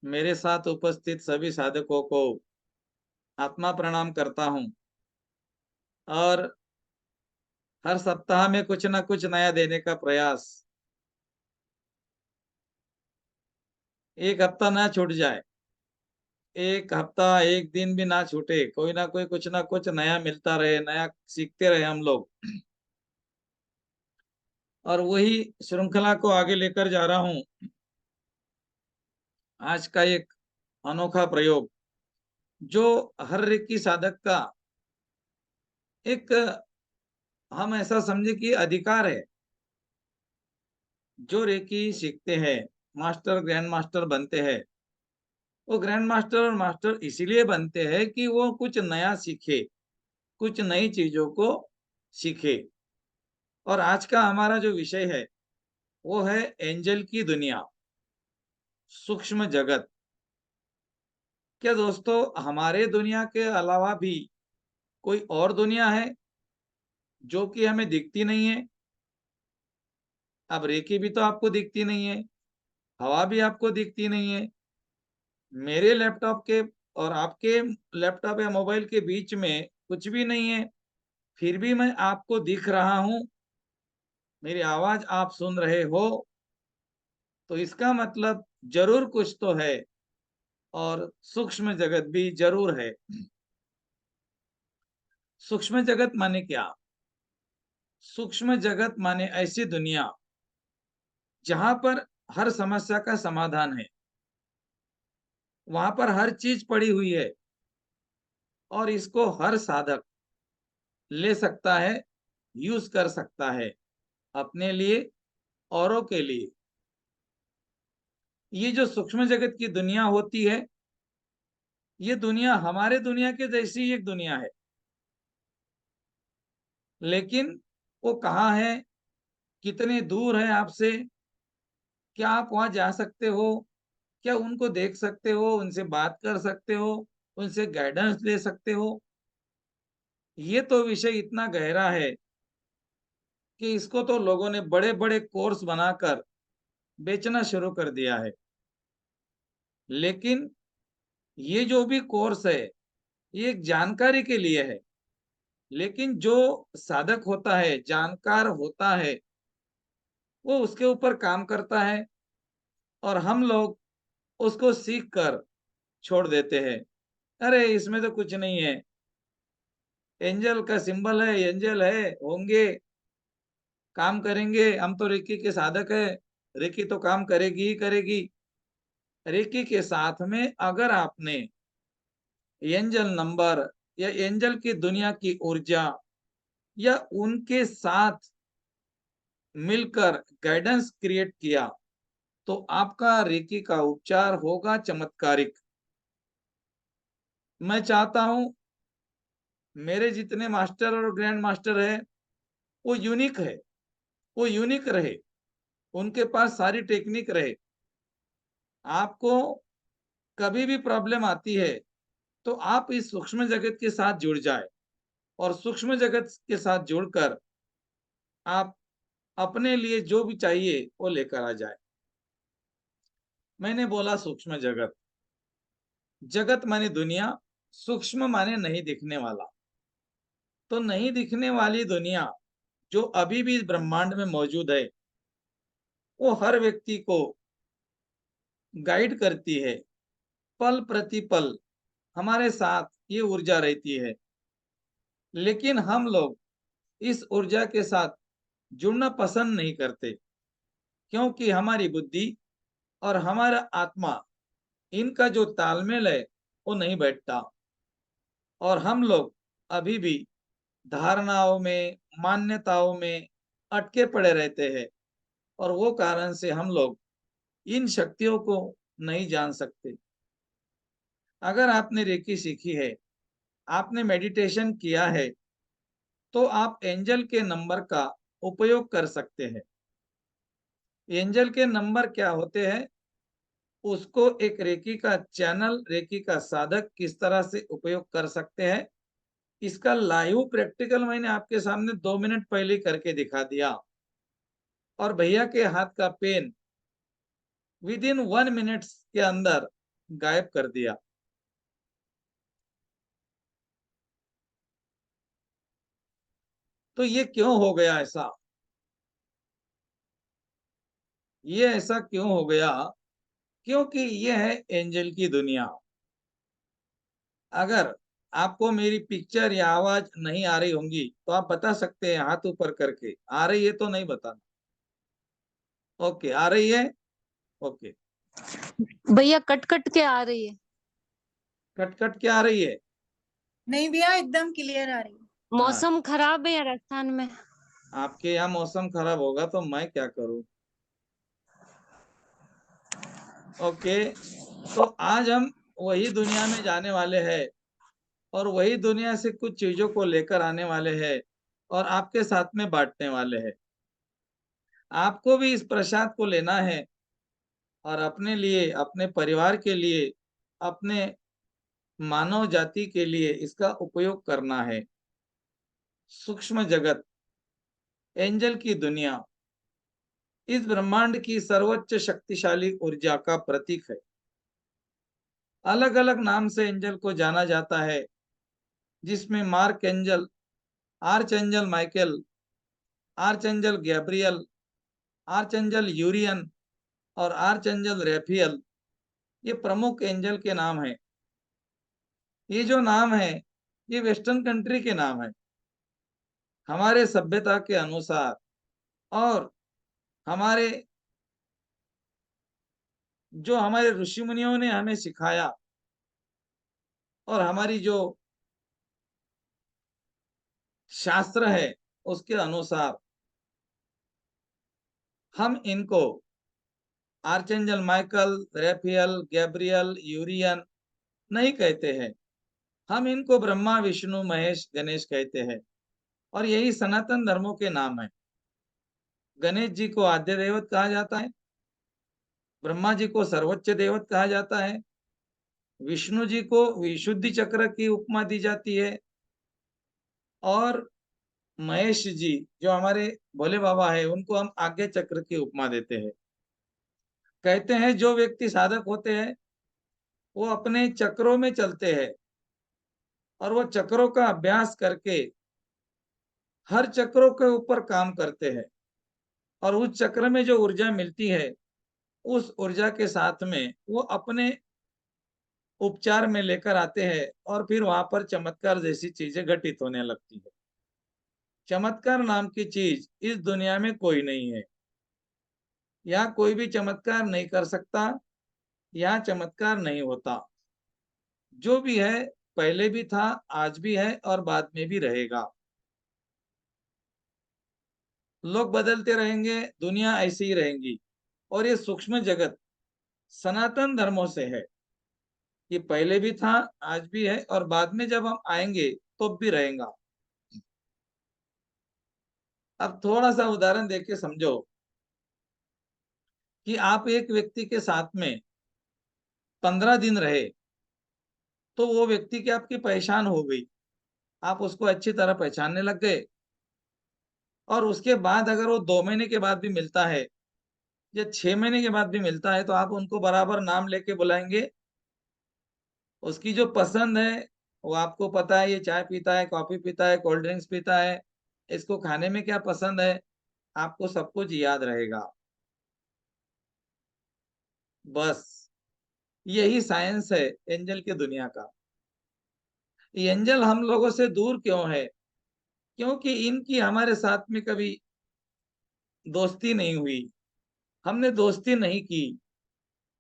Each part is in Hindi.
मेरे साथ उपस्थित सभी साधकों को आत्मा प्रणाम करता हूँ और हर सप्ताह में कुछ न कुछ नया देने का प्रयास, एक हफ्ता ना छूट जाए, एक हफ्ता, एक दिन भी ना छूटे, कोई ना कोई कुछ ना कुछ नया मिलता रहे, नया सीखते रहे हम लोग। और वही श्रृंखला को आगे लेकर जा रहा हूँ। आज का एक अनोखा प्रयोग जो हर रेकी साधक का एक, हम ऐसा समझे कि अधिकार है। जो रेकी सीखते हैं, मास्टर ग्रैंड मास्टर बनते हैं, वो ग्रैंड मास्टर और मास्टर इसीलिए बनते हैं कि वो कुछ नया सीखे, कुछ नई चीजों को सीखे। और आज का हमारा जो विषय है वो है एंजल की दुनिया, सूक्ष्म जगत। क्या दोस्तों, हमारे दुनिया के अलावा भी कोई और दुनिया है जो कि हमें दिखती नहीं है? अब रेकी भी तो आपको दिखती नहीं है, हवा भी आपको दिखती नहीं है। मेरे लैपटॉप के और आपके लैपटॉप या मोबाइल के बीच में कुछ भी नहीं है, फिर भी मैं आपको दिख रहा हूँ, मेरी आवाज आप सुन रहे हो, तो इसका मतलब जरूर कुछ तो है। और सूक्ष्म जगत भी जरूर है। सूक्ष्म जगत माने क्या? सूक्ष्म जगत माने ऐसी दुनिया जहां पर हर समस्या का समाधान है, वहां पर हर चीज पड़ी हुई है और इसको हर साधक ले सकता है, यूज कर सकता है अपने लिए, औरों के लिए। ये जो सूक्ष्म जगत की दुनिया होती है, ये दुनिया हमारे दुनिया के जैसी ही एक दुनिया है, लेकिन वो कहाँ है, कितने दूर है आपसे, क्या आप वहां जा सकते हो, क्या उनको देख सकते हो, उनसे बात कर सकते हो, उनसे गाइडेंस ले सकते हो? ये तो विषय इतना गहरा है कि इसको तो लोगों ने बड़े-बड़े कोर्स बनाकर बेचना शुरू कर दिया है। लेकिन ये जो भी कोर्स है, ये एक जानकारी के लिए है। लेकिन जो साधक होता है, जानकार होता है, वो उसके ऊपर काम करता है और हम लोग उसको सीख कर छोड़ देते हैं। अरे इसमें तो कुछ नहीं है, एंजल का सिंबल है, एंजल है, होंगे, काम करेंगे, हम तो रेकी के साधक है, रेकी तो काम करेगी ही करेगी। रेकी के साथ में अगर आपने एंजल नंबर या एंजल की दुनिया की ऊर्जा या उनके साथ मिलकर गाइडेंस क्रिएट किया, तो आपका रेकी का उपचार होगा चमत्कारिक। मैं चाहता हूं मेरे जितने मास्टर और ग्रैंड मास्टर है, वो यूनिक है, वो यूनिक रहे, उनके पास सारी टेक्निक रहे। आपको कभी भी प्रॉब्लम आती है तो आप इस सूक्ष्म जगत के साथ जुड़ जाए और सूक्ष्म जगत के साथ जुड़कर आप अपने लिए जो भी चाहिए वो लेकर आ जाए। मैंने बोला सूक्ष्म जगत, जगत माने दुनिया, सूक्ष्म माने नहीं दिखने वाला। तो नहीं दिखने वाली दुनिया जो अभी भी इस ब्रह्मांड में मौजूद है, वो हर व्यक्ति को गाइड करती है। पल प्रतिपल हमारे साथ ये ऊर्जा रहती है, लेकिन हम लोग इस ऊर्जा के साथ जुड़ना पसंद नहीं करते, क्योंकि हमारी बुद्धि और हमारा आत्मा, इनका जो तालमेल है वो नहीं बैठता और हम लोग अभी भी धारणाओं में, मान्यताओं में अटके पड़े रहते हैं और वो कारण से हम लोग इन शक्तियों को नहीं जान सकते। अगर आपने रेकी सीखी है, आपने मेडिटेशन किया है, तो आप एंजल के नंबर का उपयोग कर सकते हैं। एंजल के नंबर क्या होते हैं, उसको एक रेकी का चैनल, रेकी का साधक किस तरह से उपयोग कर सकते हैं, इसका लाइव प्रैक्टिकल मैंने आपके सामने 2 मिनट पहले करके दिखा दिया। और भैया के हाथ का पेन विद इन 1 मिनट के अंदर गायब कर दिया। तो ये क्यों हो गया ऐसा? ये ऐसा क्यों हो गया? क्योंकि ये है एंजल की दुनिया। अगर आपको मेरी पिक्चर या आवाज नहीं आ रही होंगी तो आप बता सकते हैं हाथ ऊपर करके, आ रही है तो नहीं बताना। ओके, आ रही है। ओके। भैया कट कट के आ रही है। कट कट के आ रही है। नहीं भैया, एकदम क्लियर आ रही है। हाँ, मौसम खराब है या राजस्थान में। आपके यहाँ मौसम खराब होगा तो मैं क्या करूं। ओके, तो आज हम वही दुनिया में जाने वाले हैं और वही दुनिया से कुछ चीजों को लेकर आने वाले हैं और आपके साथ में बांटने वाले हैं। आपको भी इस प्रसाद को लेना है और अपने लिए, अपने परिवार के लिए, अपने मानव जाति के लिए इसका उपयोग करना है। सूक्ष्म जगत, एंजल की दुनिया, इस ब्रह्मांड की सर्वोच्च शक्तिशाली ऊर्जा का प्रतीक है। अलग अलग नाम से एंजल को जाना जाता है, जिसमें mark angel, archangel Michael, archangel Gabriel, archangel Uriel और आर्च एंजल रेफियल, ये प्रमुख एंजल के नाम हैं। ये जो नाम है, ये वेस्टर्न कंट्री के नाम है। हमारे सभ्यता के अनुसार और हमारे जो हमारे ऋषि मुनियों ने हमें सिखाया और हमारी जो शास्त्र है उसके अनुसार हम इनको आर्चेंजल माइकल, रेफियल, गैब्रियल, यूरियन नहीं कहते हैं। हम इनको ब्रह्मा, विष्णु, महेश, गणेश कहते हैं और यही सनातन धर्मों के नाम है। गणेश जी को आद्य देवत कहा जाता है, ब्रह्मा जी को सर्वोच्च देवत कहा जाता है, विष्णु जी को विशुद्धि चक्र की उपमा दी जाती है और महेश जी जो हमारे भोले बाबा है उनको हम आज्ञा चक्र की उपमा देते हैं। कहते हैं जो व्यक्ति साधक होते हैं वो अपने चक्रों में चलते हैं और वो चक्रों का अभ्यास करके हर चक्रों के ऊपर काम करते हैं और उस चक्र में जो ऊर्जा मिलती है उस ऊर्जा के साथ में वो अपने उपचार में लेकर आते हैं और फिर वहां पर चमत्कार जैसी चीजें घटित होने लगती है। चमत्कार नाम की चीज इस दुनिया में कोई नहीं है। यहाँ कोई भी चमत्कार नहीं कर सकता, यहाँ चमत्कार नहीं होता। जो भी है पहले भी था, आज भी है और बाद में भी रहेगा। लोग बदलते रहेंगे, दुनिया ऐसी ही रहेंगी और ये सूक्ष्म जगत सनातन धर्मों से है। ये पहले भी था, आज भी है और बाद में जब हम आएंगे तो भी रहेगा। अब थोड़ा सा उदाहरण देके समझो कि आप एक व्यक्ति के साथ में 15 दिन रहे तो वो व्यक्ति की आपकी पहचान हो गई, आप उसको अच्छी तरह पहचानने लग गए और उसके बाद अगर वो 2 महीने के बाद भी मिलता है या 6 महीने के बाद भी मिलता है तो आप उनको बराबर नाम लेके बुलाएंगे। उसकी जो पसंद है वो आपको पता है, ये चाय पीता है, कॉफी पीता है, कोल्ड ड्रिंक्स पीता है, इसको खाने में क्या पसंद है, आपको सब कुछ याद रहेगा। बस यही साइंस है एंजल की दुनिया का। ये एंजल हम लोगों से दूर क्यों है? क्योंकि इनकी हमारे साथ में कभी दोस्ती नहीं हुई, हमने दोस्ती नहीं की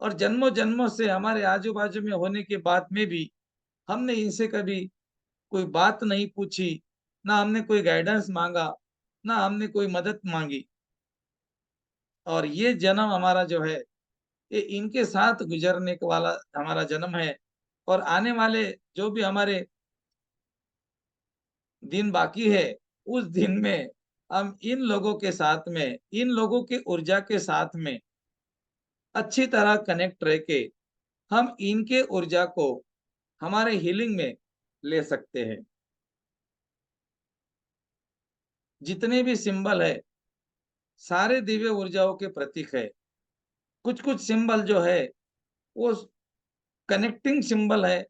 और जन्मों जन्मों से हमारे आजू बाजू में होने के बाद में भी हमने इनसे कभी कोई बात नहीं पूछी, ना हमने कोई गाइडेंस मांगा, ना हमने कोई मदद मांगी। और ये जन्म हमारा जो है ये इनके साथ गुजरने वाला हमारा जन्म है और आने वाले जो भी हमारे दिन बाकी है उस दिन में हम इन लोगों के साथ में, इन लोगों की ऊर्जा के साथ में अच्छी तरह कनेक्ट रह के हम इनके ऊर्जा को हमारे हीलिंग में ले सकते हैं। जितने भी सिंबल है सारे दिव्य ऊर्जाओं के प्रतीक है। कुछ कुछ सिंबल जो है वो कनेक्टिंग सिंबल है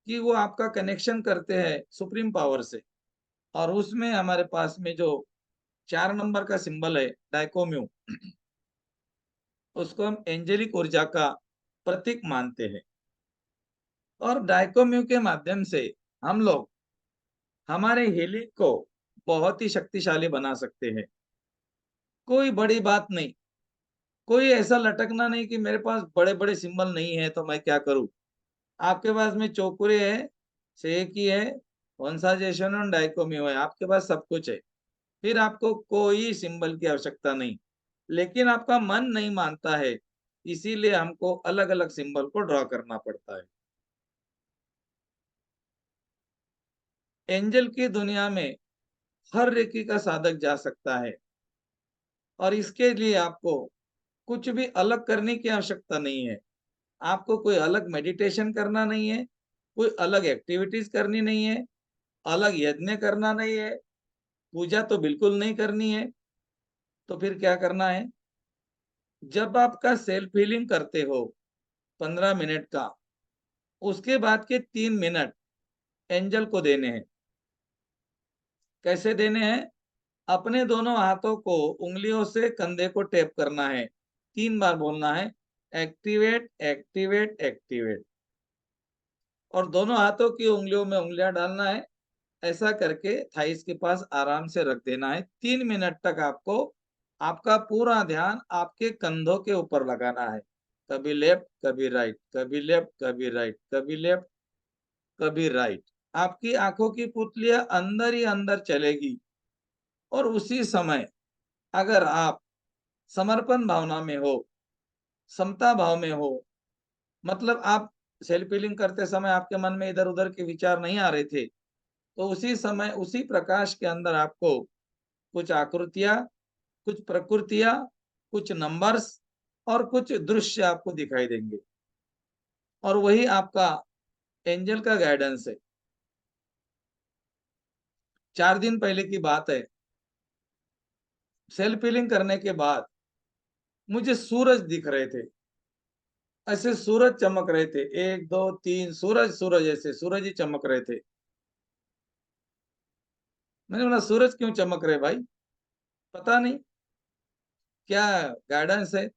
कि वो आपका कनेक्शन करते हैं सुप्रीम पावर से। और उसमें हमारे पास में जो 4 नंबर का सिंबल है डाइकोम्यू, उसको हम एंजेलिक ऊर्जा का प्रतीक मानते हैं। और डाइकोम्यू के माध्यम से हम लोग हमारे हीलिंग को बहुत ही शक्तिशाली बना सकते हैं। कोई बड़ी बात नहीं, कोई ऐसा लटकना नहीं कि मेरे पास बड़े-बड़े सिंबल नहीं है तो मैं क्या करूं। आपके पास में चौकुरे है, सेकी है, वंसाजेशन और डाइकोम्यू है, आपके पास सब कुछ है। फिर आपको कोई सिंबल की आवश्यकता नहीं। लेकिन आपका मन नहीं मानता है, इसीलिए हमको अलग-अलग सिंबल को ड्रॉ करना पड़ता है। एंजल की दुनिया में हर रेकी का साधक जा सकता है और इसके लिए आपको कुछ भी अलग करने की आवश्यकता नहीं है। आपको कोई अलग मेडिटेशन करना नहीं है, कोई अलग एक्टिविटीज करनी नहीं है, अलग यज्ञ करना नहीं है, पूजा तो बिल्कुल नहीं करनी है। तो फिर क्या करना है? जब आपका सेल्फ हीलिंग करते हो 15 मिनट का, उसके बाद के 3 मिनट एंजल को देने हैं। कैसे देने हैं? अपने दोनों हाथों को उंगलियों से कंधे को टैप करना है। 3 बार बोलना है, एक्टिवेट, एक्टिवेट, एक्टिवेट। और दोनों हाथों की उंगलियों में उंगलियां डालना है। ऐसा करके थाइस के पास आराम से रख देना है। 3 मिनट तक आपको आपका पूरा ध्यान आपके कंधों के ऊपर लगाना है। कभी लेफ्ट, कभी राइट, कभी लेफ्ट, कभी राइट, कभी लेफ्ट, कभी राइट। आपकी आंखों की पुतलियां अंदर ही अंदर चलेगी। और उसी समय अगर आप समर्पण भावना में हो, समता भाव में हो, मतलब आप सेल्फ हीलिंग करते समय आपके मन में इधर-उधर के विचार नहीं आ रहे थे, तो उसी समय उसी प्रकाश के अंदर आपको कुछ आकृतियां, कुछ प्रकृतियां, कुछ नंबर्स और कुछ दृश्य आपको दिखाई देंगे। और वही आपका एंजल का गाइडेंस है। 4 दिन पहले की बात है, सेल्फ हीलिंग करने के बाद मुझे सूरज दिख रहे थे। ऐसे सूरज चमक रहे थे, 1 2 3 सूरज, सूरज, ऐसे सूरज ही चमक रहे थे। मैंने बोला सूरज क्यों चमक रहे भाई? पता नहीं क्या गाइडेंस है।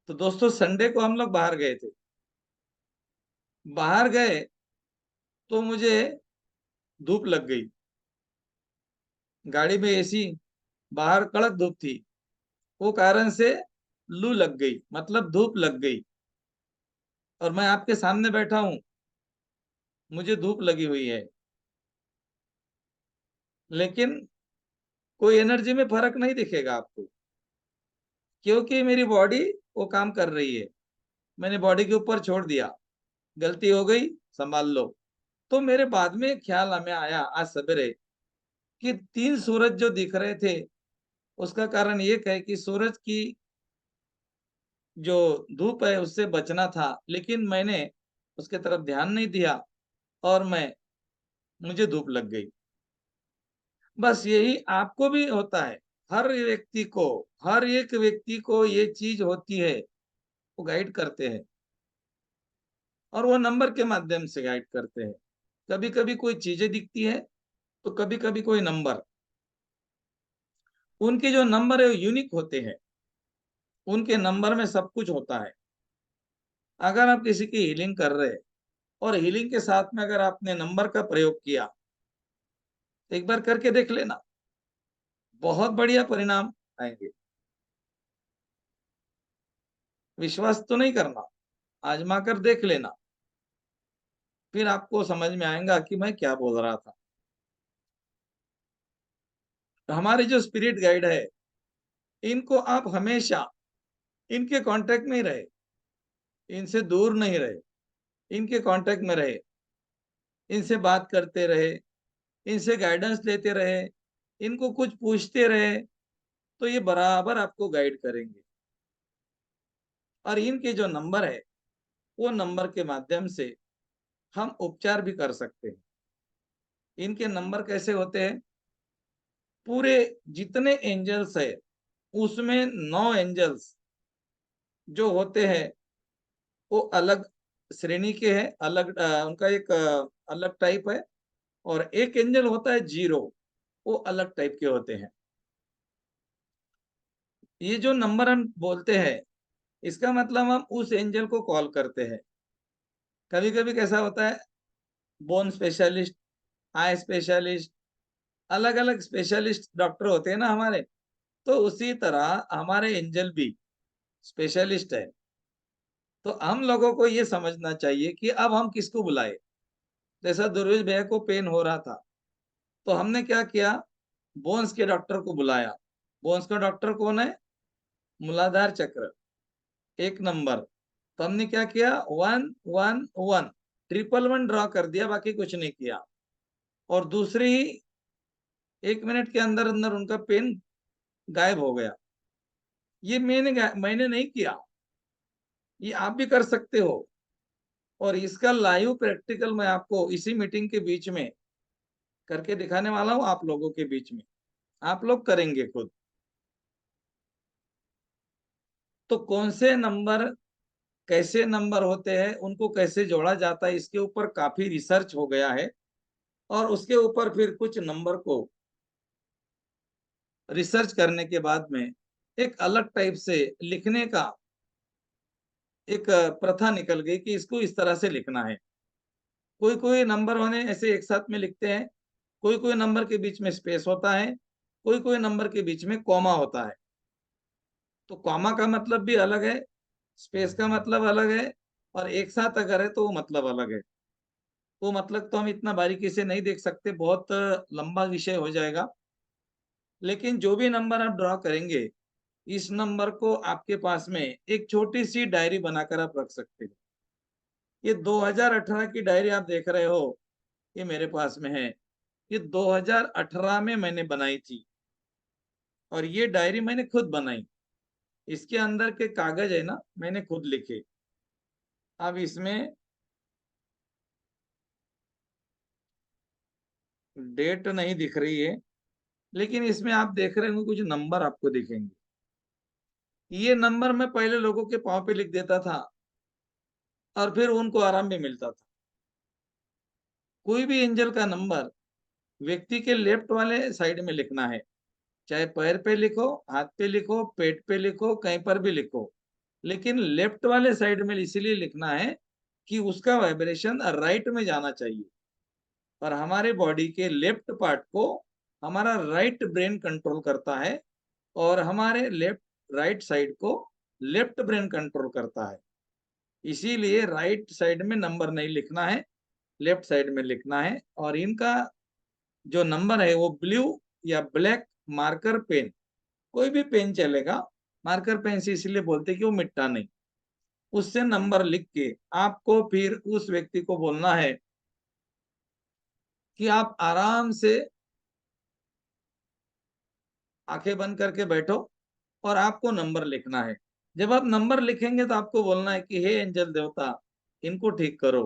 तो दोस्तों संडे को हम लोग बाहर गए थे। बाहर गए तो मुझे धूप लग गई। गाड़ी में एसी, बाहर कड़क धूप थी, वो कारण से लू लग गई, मतलब धूप लग गई। और मैं आपके सामने बैठा हूं, मुझे धूप लगी हुई है, लेकिन कोई एनर्जी में फर्क नहीं दिखेगा आपको, क्योंकि मेरी बॉडी वो काम कर रही है। मैंने बॉडी के ऊपर छोड़ दिया, गलती हो गई, संभाल लो। तो मेरे बाद में ख्याल हमें आया आज सवेरे कि 3 सूरज जो दिख रहे थे, उसका कारण ये है कि सूरज की जो धूप है उससे बचना था, लेकिन मैंने उसके तरफ ध्यान नहीं दिया और मुझे धूप लग गई। बस यही आपको भी होता है। हर एक व्यक्ति को ये चीज होती है, वो गाइड करते हैं और वो नंबर के माध्यम से गाइड करते हैं। कभी-कभी कोई चीजें दिखती है, तो कभी-कभी कोई नंबर। उनके जो नंबर है वो यूनिक होते हैं। उनके नंबर में सब कुछ होता है। अगर आप किसी की हीलिंग कर रहे हैं और हीलिंग के साथ में अगर आपने नंबर का प्रयोग किया, तो एक बार करके देख लेना, बहुत बढ़िया परिणाम आएंगे। विश्वास तो नहीं करना, आजमा कर देख लेना, फिर आपको समझ में आएगा कि मैं क्या बोल रहा था। तो हमारे जो स्पिरिट गाइड है, इनको आप हमेशा इनके कांटेक्ट में ही रहे, इनसे दूर नहीं रहे, इनके कांटेक्ट में रहे, इनसे बात करते रहे, इनसे गाइडेंस लेते रहे, इनको कुछ पूछते रहे, तो ये बराबर आपको गाइड करेंगे। और इनके जो नंबर है, वो नंबर के माध्यम से हम उपचार भी कर सकते हैं। इनके नंबर कैसे होते हैं? पूरे जितने एंजल्स है, उसमें 9 एंजल्स जो होते हैं, वो अलग श्रेणी के हैं, अलग उनका एक अलग टाइप है। और एक एंजल होता है जीरो, वो अलग टाइप के होते हैं। ये जो नंबर हम बोलते हैं, इसका मतलब हम उस एंजल को कॉल करते हैं। कभी कभी कैसा होता है, बोन स्पेशलिस्ट, आई स्पेशलिस्ट, अलग अलग स्पेशलिस्ट डॉक्टर होते हैं ना हमारे। तो उसी तरह हमारे एंजल भी स्पेशलिस्ट है। तो हम लोगों को ये समझना चाहिए कि अब हम किसको बुलाए। जैसा दुर्वेश भैया को पेन हो रहा था, तो हमने क्या किया, बोन्स के डॉक्टर को बुलाया। बोन्स का डॉक्टर कौन है? मूलाधार चक्र, 1 नंबर। तो हमने क्या किया, 111 111 ड्रॉ कर दिया, बाकी कुछ नहीं किया। और दूसरी 1 मिनट के अंदर अंदर उनका पेन गायब हो गया। ये मैंने नहीं किया, ये आप भी कर सकते हो। और इसका लाइव प्रैक्टिकल मैं आपको इसी मीटिंग के बीच में करके दिखाने वाला हूं, आप लोगों के बीच में। आप लोग करेंगे खुद। तो कौन से नंबर, कैसे नंबर होते हैं, उनको कैसे जोड़ा जाता है, इसके ऊपर काफी रिसर्च हो गया है। और उसके ऊपर फिर कुछ नंबर को रिसर्च करने के बाद में एक अलग टाइप से लिखने का एक प्रथा निकल गई कि इसको इस तरह से लिखना है। कोई कोई नंबर होने ऐसे एक साथ में लिखते हैं, कोई कोई नंबर के बीच में स्पेस होता है, कोई कोई नंबर के बीच में कॉमा होता है। तो कॉमा का मतलब भी अलग है, स्पेस का मतलब अलग है, और एक साथ अगर है तो वो मतलब अलग है। वो मतलब तो हम इतना बारीकी से नहीं देख सकते, बहुत लंबा विषय हो जाएगा। लेकिन जो भी नंबर आप ड्रॉ करेंगे, इस नंबर को आपके पास में एक छोटी सी डायरी बनाकर आप रख सकते हो। ये 2018 की डायरी आप देख रहे हो, ये मेरे पास में है। ये 2018 में मैंने बनाई थी, और ये डायरी मैंने खुद बनाई। इसके अंदर के कागज है ना, मैंने खुद लिखे। अब इसमें डेट नहीं दिख रही है, लेकिन इसमें आप देख रहे होंगे कुछ नंबर आपको दिखेंगे। ये नंबर मैं पहले लोगों के पाँव पे लिख देता था, और फिर उनको आराम भी मिलता था। कोई भी एंजल का नंबर व्यक्ति के लेफ्ट वाले साइड में लिखना है। चाहे पैर पे लिखो, हाथ पे लिखो, पेट पे लिखो, कहीं पर भी लिखो, लेकिन लेफ्ट वाले साइड में इसीलिए लिखना है कि उसका वाइब्रेशन राइट में जाना चाहिए। और हमारे बॉडी के लेफ्ट पार्ट को हमारा राइट ब्रेन कंट्रोल करता है, और हमारे लेफ्ट राइट साइड को लेफ्ट ब्रेन कंट्रोल करता है। इसीलिए राइट साइड में नंबर नहीं लिखना है, लेफ्ट साइड में लिखना है। और इनका जो नंबर है वो ब्लू या ब्लैक मार्कर पेन, कोई भी पेन चलेगा। मार्कर पेन से इसलिए बोलते कि वो मिटता नहीं। उससे नंबर लिख के आपको फिर उस व्यक्ति को बोलना है कि आप आराम से आंखें बंद करके बैठो, और आपको नंबर लिखना है। जब आप नंबर लिखेंगे तो आपको बोलना है कि हे एंजल देवता, इनको ठीक करो।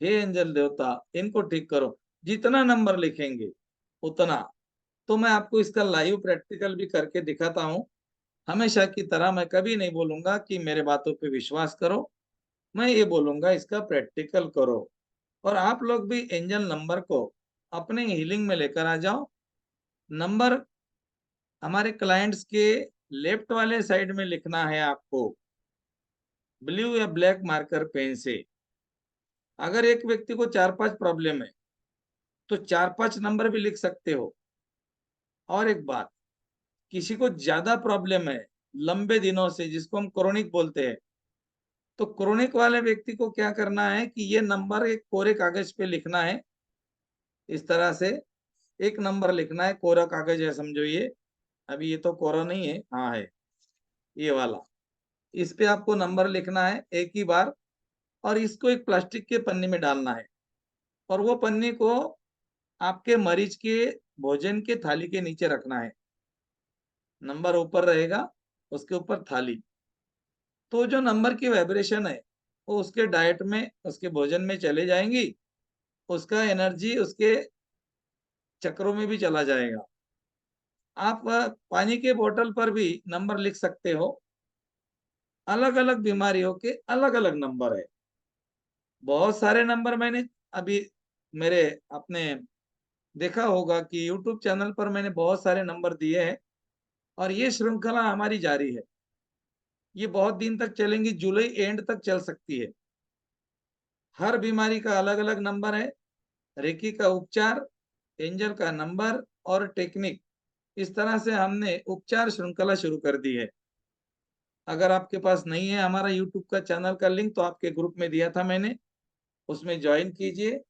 हे एंजल देवता, इनको ठीक करो। जितना नंबर लिखेंगे उतना। तो मैं आपको इसका लाइव प्रैक्टिकल भी करके दिखाता हूँ। हमेशा की तरह मैं कभी नहीं बोलूंगा कि मेरे बातों पे विश्वास करो, मैं ये बोलूंगा इसका प्रैक्टिकल करो। और आप लोग भी एंजल नंबर को अपने हीलिंग में लेकर आ जाओ। नंबर हमारे क्लाइंट्स के लेफ्ट वाले साइड में लिखना है आपको, ब्लू या ब्लैक मार्कर पेन से। अगर एक व्यक्ति को 4-5 प्रॉब्लम है, तो 4-5 नंबर भी लिख सकते हो। और एक बात, किसी को ज्यादा प्रॉब्लम है लंबे दिनों से, जिसको हम क्रोनिक बोलते हैं, तो क्रोनिक वाले व्यक्ति को क्या करना है कि ये नंबर एक कोरे कागज पे लिखना है। इस तरह से एक नंबर लिखना है, कोरा कागज है समझो ये। अभी ये तो कोरा नहीं है, हाँ है ये वाला। इस पे आपको नंबर लिखना है एक ही बार, और इसको एक प्लास्टिक के पन्नी में डालना है। और वो पन्नी को आपके मरीज के भोजन के थाली के नीचे रखना है। नंबर ऊपर रहेगा, उसके ऊपर थाली। तो जो नंबर की वाइब्रेशन है वो उसके डाइट में, उसके भोजन में चले जाएंगी। उसका एनर्जी उसके चक्रों में भी चला जाएगा। आप पानी के बोतल पर भी नंबर लिख सकते हो। अलग अलग बीमारियों के अलग अलग नंबर है। बहुत सारे नंबर मैंने अभी मेरे अपने देखा होगा कि यूट्यूब चैनल पर मैंने बहुत सारे नंबर दिए हैं और ये श्रृंखला हमारी जारी है। ये बहुत दिन तक चलेंगी, जुलाई एंड तक चल सकती है। हर बीमारी का अलग अलग नंबर है, रेकी का उपचार, एंजल का नंबर और टेक्निक, इस तरह से हमने उपचार श्रृंखला शुरू कर दी है। अगर आपके पास नहीं है हमारा यूट्यूब का चैनल का लिंक तो आपके ग्रुप में दिया था मैंने, उसमें ज्वाइन कीजिए।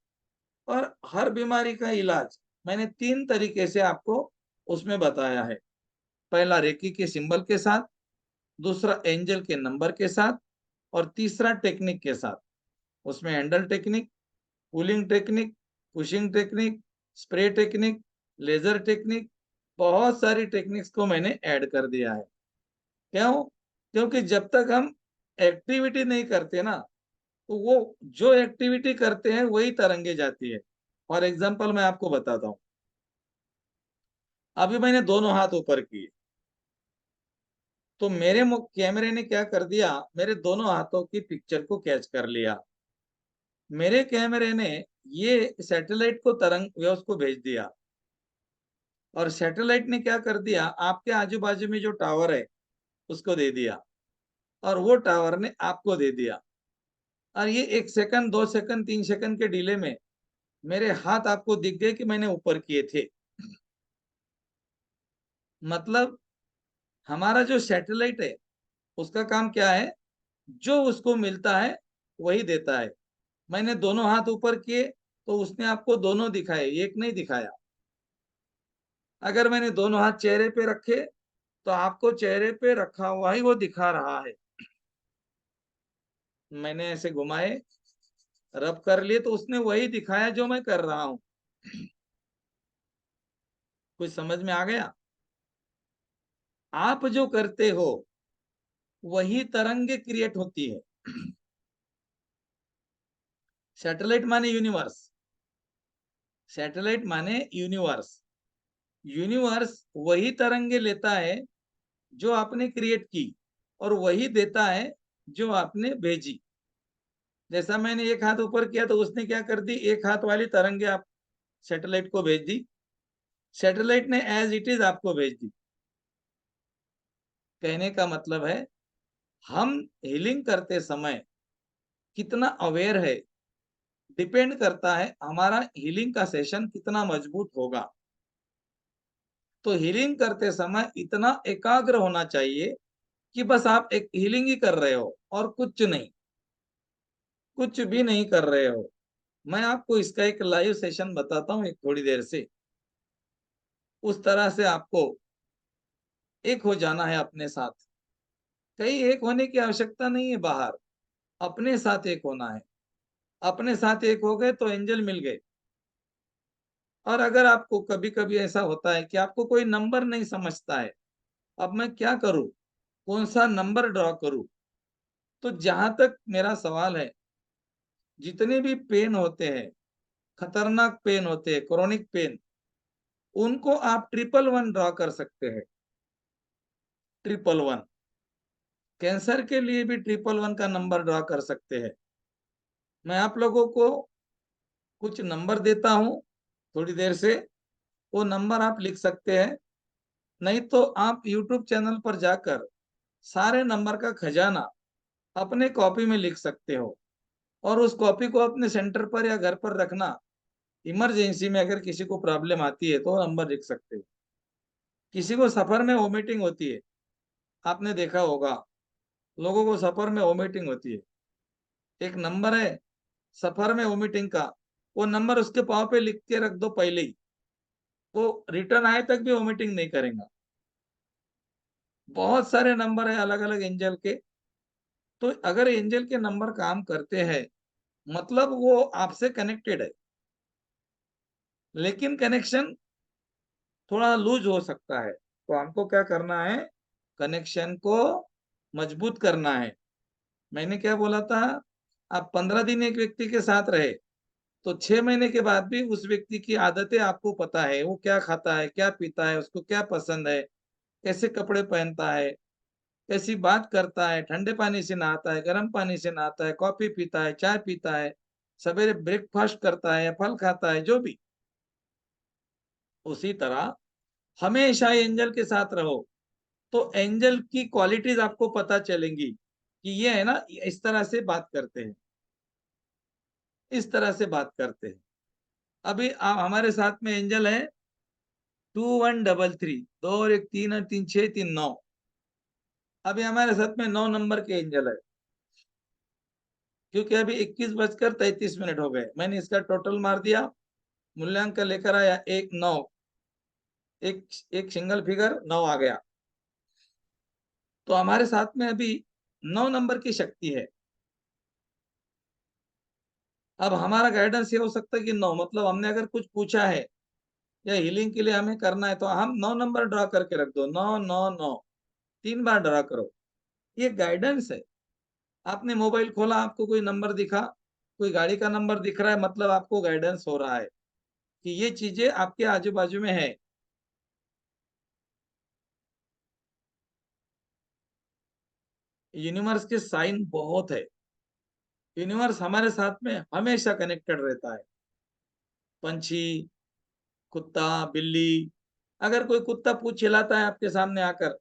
और हर बीमारी का इलाज मैंने 3 तरीके से आपको उसमें बताया है। पहला रेकी के सिंबल के साथ, दूसरा एंजल के नंबर के साथ और तीसरा टेक्निक के साथ। उसमें handle technique, cooling technique, pushing technique, spray technique, laser technique, बहुत सारी टेक्निक्स को मैंने ऐड कर दिया है। क्यों? क्योंकि जब तक हम एक्टिविटी नहीं करते ना, तो वो जो एक्टिविटी करते हैं वही तरंगे जाती है। फॉर एग्जाम्पल मैं आपको बताता हूँ। अभी मैंने दोनों हाथ ऊपर किए, तो मेरे कैमरे ने क्या कर दिया, मेरे दोनों हाथों की पिक्चर को कैच कर लिया। मेरे कैमरे ने ये सैटेलाइट को तरंग वेव्स को भेज दिया और सैटेलाइट ने क्या कर दिया, आपके आजू बाजू में जो टावर है उसको दे दिया और वो टावर ने आपको दे दिया। और ये 1 सेकंड, 2 सेकंड, 3 सेकंड के डिले में मेरे हाथ आपको दिख गए कि मैंने ऊपर किए थे। मतलब हमारा जो सैटेलाइट है उसका काम क्या है, जो उसको मिलता है वही देता है। मैंने दोनों हाथ ऊपर किए तो उसने आपको दोनों दिखाए, एक नहीं दिखाया। अगर मैंने दोनों हाथ चेहरे पे रखे तो आपको चेहरे पे रखा हुआ ही वो दिखा रहा है। मैंने ऐसे घुमाए, रब कर लिए तो उसने वही दिखाया जो मैं कर रहा हूं। कुछ समझ में आ गया? आप जो करते हो वही तरंगे क्रिएट होती है। सैटेलाइट माने यूनिवर्स, सैटेलाइट माने यूनिवर्स। यूनिवर्स वही तरंगे लेता है जो आपने क्रिएट की और वही देता है जो आपने भेजी। जैसा मैंने एक हाथ ऊपर किया तो उसने क्या कर दी, एक हाथ वाली तरंगे आप सैटेलाइट को भेज दी, सैटेलाइट ने एज इट इज आपको भेज दी। कहने का मतलब है हम हीलिंग करते समय कितना अवेयर है, डिपेंड करता है हमारा हीलिंग का सेशन कितना मजबूत होगा। तो हीलिंग करते समय इतना एकाग्र होना चाहिए कि बस आप एक हीलिंग ही कर रहे हो और कुछ नहीं, कुछ भी नहीं कर रहे हो। मैं आपको इसका एक लाइव सेशन बताता हूँ एक थोड़ी देर से। उस तरह से आपको एक हो जाना है अपने साथ। कहीं एक होने की आवश्यकता नहीं है बाहर, अपने साथ एक होना है। अपने साथ एक हो गए तो एंजल मिल गए। और अगर आपको कभी कभी ऐसा होता है कि आपको कोई नंबर नहीं समझता है, अब मैं क्या करूं, कौन सा नंबर ड्रॉ करूं, तो जहां तक मेरा सवाल है, जितने भी पेन होते हैं, खतरनाक पेन होते हैं, क्रोनिक पेन, उनको आप 111 ड्रॉ कर सकते हैं। 111 कैंसर के लिए भी 111 का नंबर ड्रॉ कर सकते हैं। मैं आप लोगों को कुछ नंबर देता हूं थोड़ी देर से, वो नंबर आप लिख सकते हैं। नहीं तो आप YouTube चैनल पर जाकर सारे नंबर का खजाना अपने कॉपी में लिख सकते हो और उस कॉपी को अपने सेंटर पर या घर पर रखना। इमरजेंसी में अगर किसी को प्रॉब्लम आती है तो नंबर लिख सकते हो। किसी को सफर में वोमिटिंग होती है, आपने देखा होगा लोगों को सफर में वोमिटिंग होती है, एक नंबर है सफर में वोमिटिंग का, वो नंबर उसके पाँव पे लिख के रख दो पहले ही, वो रिटर्न आए तक भी वोमिटिंग नहीं करेगा। बहुत सारे नंबर है अलग अलग एंजल के। तो अगर एंजल के नंबर काम करते हैं मतलब वो आपसे कनेक्टेड है, लेकिन कनेक्शन थोड़ा लूज हो सकता है। तो हमको क्या करना है, कनेक्शन को मजबूत करना है। मैंने क्या बोला था, आप 15 दिन एक व्यक्ति के साथ रहे तो 6 महीने के बाद भी उस व्यक्ति की आदतें आपको पता है, वो क्या खाता है, क्या पीता है, उसको क्या पसंद है, कैसे कपड़े पहनता है, कैसी बात करता है, ठंडे पानी से नहाता है, गर्म पानी से नहाता है, कॉफी पीता है, चाय पीता है, सवेरे ब्रेकफास्ट करता है या फल खाता है, जो भी। उसी तरह हमेशा एंजल के साथ रहो तो एंजल की क्वालिटीज आपको पता चलेंगी कि ये है ना, इस तरह से बात करते हैं, इस तरह से बात करते हैं। अभी हमारे साथ में एंजल है 2133, 2 और 1 3 और 3 6 3 9। अभी हमारे साथ में 9 नंबर के एंजल है, क्योंकि अभी 21:33 हो गए। मैंने इसका टोटल मार दिया, मूल्यांकन लेकर आया 1 9, एक सिंगल फिगर 9 आ गया। तो हमारे साथ में अभी 9 नंबर की शक्ति है। अब हमारा गाइडेंस ये हो सकता है कि 9 मतलब हमने अगर कुछ पूछा है या हीलिंग के लिए हमें करना है तो हम 9 नंबर ड्रा करके रख दो, 9 9 9, 3 बार ड्रा करो। ये गाइडेंस है। आपने मोबाइल खोला, आपको कोई नंबर दिखा, कोई गाड़ी का नंबर दिख रहा है, मतलब आपको गाइडेंस हो रहा है कि ये चीजें आपके आजू बाजू में है। यूनिवर्स के साइन बहुत है। यूनिवर्स हमारे साथ में हमेशा कनेक्टेड रहता है। पंछी, कुत्ता, बिल्ली, अगर कोई कुत्ता पूंछ हिलाता है आपके सामने आकर,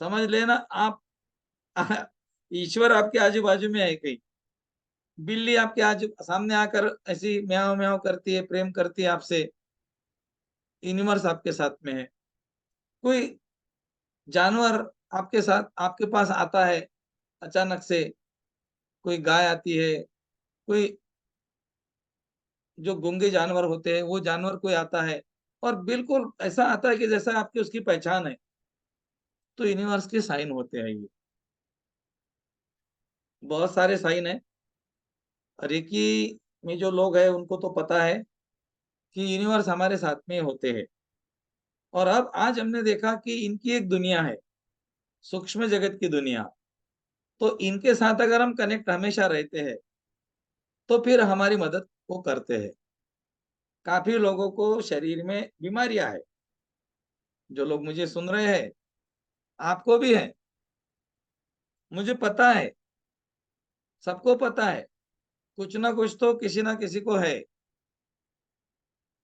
समझ लेना आप ईश्वर आपके आजू बाजू में है कहीं। बिल्ली आपके आजू सामने आकर ऐसी म्याऊं म्याऊं करती है, प्रेम करती है आपसे, यूनिवर्स आपके साथ में है। कोई जानवर आपके साथ, आपके पास आता है अचानक से, कोई गाय आती है, कोई जो गूंगे जानवर होते हैं वो जानवर कोई आता है, और बिल्कुल ऐसा आता है कि जैसा आपकी उसकी पहचान है, तो यूनिवर्स के साइन होते हैं ये। बहुत सारे साइन है। रेकी में जो लोग हैं उनको तो पता है कि यूनिवर्स हमारे साथ में होते हैं। और अब आज हमने देखा कि इनकी एक दुनिया है, सूक्ष्म जगत की दुनिया। तो इनके साथ अगर हम कनेक्ट हमेशा रहते हैं तो फिर हमारी मदद वो करते हैं। काफी लोगों को शरीर में बीमारियां है, जो लोग मुझे सुन रहे हैं, आपको भी है, मुझे पता है, सबको पता है, कुछ ना कुछ तो किसी ना किसी को है।